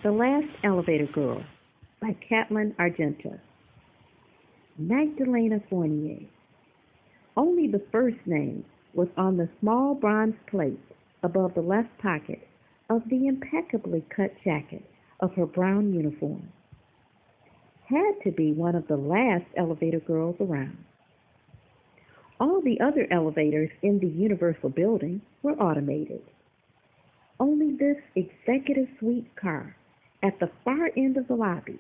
The Last Elevator Girl by Katlyn Argenta. Magdalena Fournier. Only the first name was on the small bronze plate above the left pocket of the impeccably cut jacket of her brown uniform. Had to be one of the last elevator girls around. All the other elevators in the Universal building were automated. Only this executive suite car at the far end of the lobby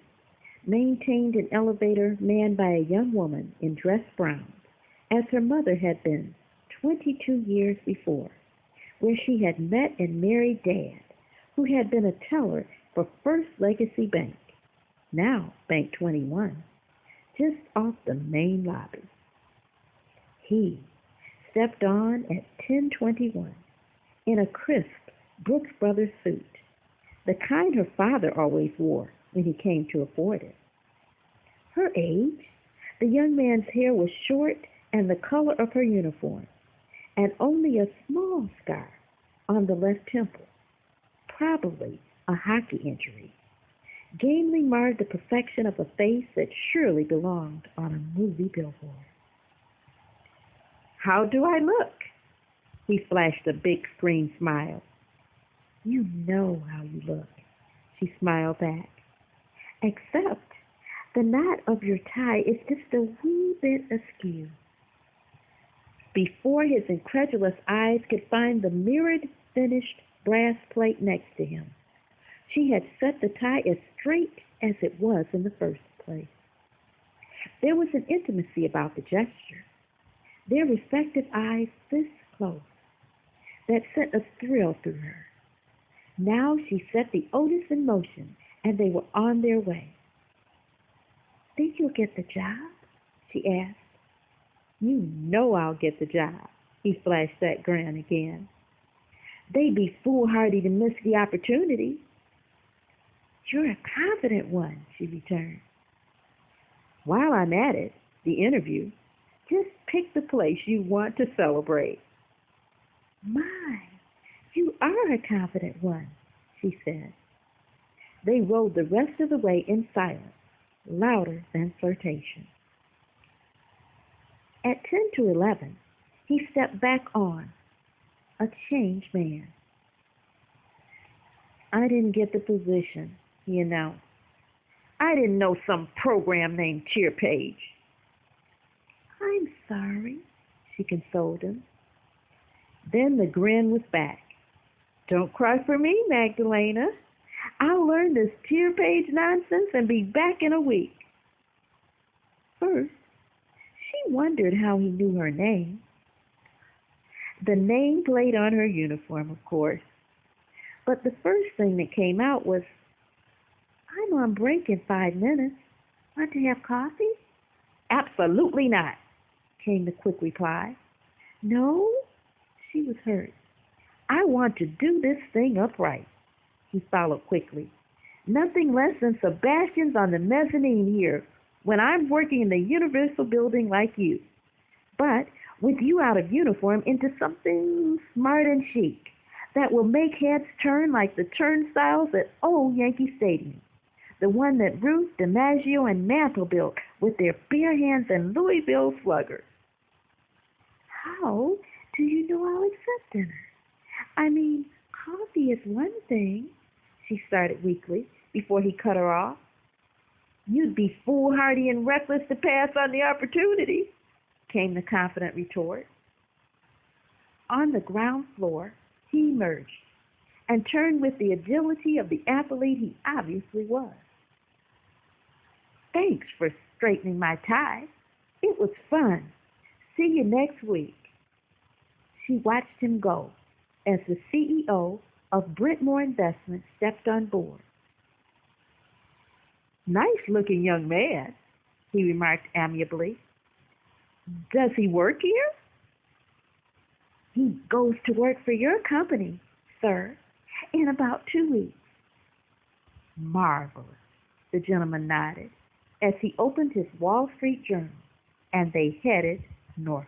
maintained an elevator manned by a young woman in dress brown, as her mother had been 22 years before, where she had met and married Dad, who had been a teller for First Legacy Bank, now Bank 21, just off the main lobby. He stepped on at 10:21 in a crisp Brooks Brothers suit, the kind her father always wore when he came to afford it. Her age, the young man's hair was short and the color of her uniform, and only a small scar on the left temple, probably a hockey injury, gamely marred the perfection of a face that surely belonged on a movie billboard. "How do I look?" He flashed a big screen smile. "You know how you look," she smiled back. "Except the knot of your tie is just a wee bit askew." Before his incredulous eyes could find the mirrored, finished brass plate next to him, she had set the tie as straight as it was in the first place. There was an intimacy about the gesture, their respective eyes this close, that sent a thrill through her. Now she set the Otis in motion, and they were on their way. "Think you'll get the job?" she asked. "You know I'll get the job," he flashed that grin again. "They'd be foolhardy to miss the opportunity." "You're a confident one," she returned. "While I'm at it, the interview, just pick the place you want to celebrate." "My, you are a confident one," she said. They rode the rest of the way in silence, louder than flirtation. At 10:11, he stepped back on, a changed man. "I didn't get the position," he announced. "I didn't know some program named Cheer Page." "I'm sorry," she consoled him. Then the grin was back. "Don't cry for me, Magdalena. I'll learn this Cheer Page nonsense and be back in a week." First, she wondered how he knew her name. The nameplate on her uniform, of course. But the first thing that came out was, "I'm on break in 5 minutes. Want to have coffee?" "Absolutely not," came the quick reply. "No?" She was hurt. "I want to do this thing upright," he followed quickly. "Nothing less than Sebastian's on the mezzanine here when I'm working in the Universal building like you. But with you out of uniform into something smart and chic that will make heads turn like the turnstiles at old Yankee Stadium. The one that Ruth, DiMaggio, and Mantle built with their bare hands and Louisville sluggers." "How do you know I'll accept dinner? I mean, coffee is one thing," she started weakly, before he cut her off. "You'd be foolhardy and reckless to pass on the opportunity," came the confident retort. On the ground floor, he emerged and turned with the agility of the athlete he obviously was. "Thanks for straightening my tie. It was fun. See you next week." She watched him go as the CEO of Brentmore Investments stepped on board. "Nice-looking young man," he remarked amiably. "Does he work here?" "He goes to work for your company, sir, in about 2 weeks." "Marvelous," the gentleman nodded as he opened his Wall Street Journal, and they headed north.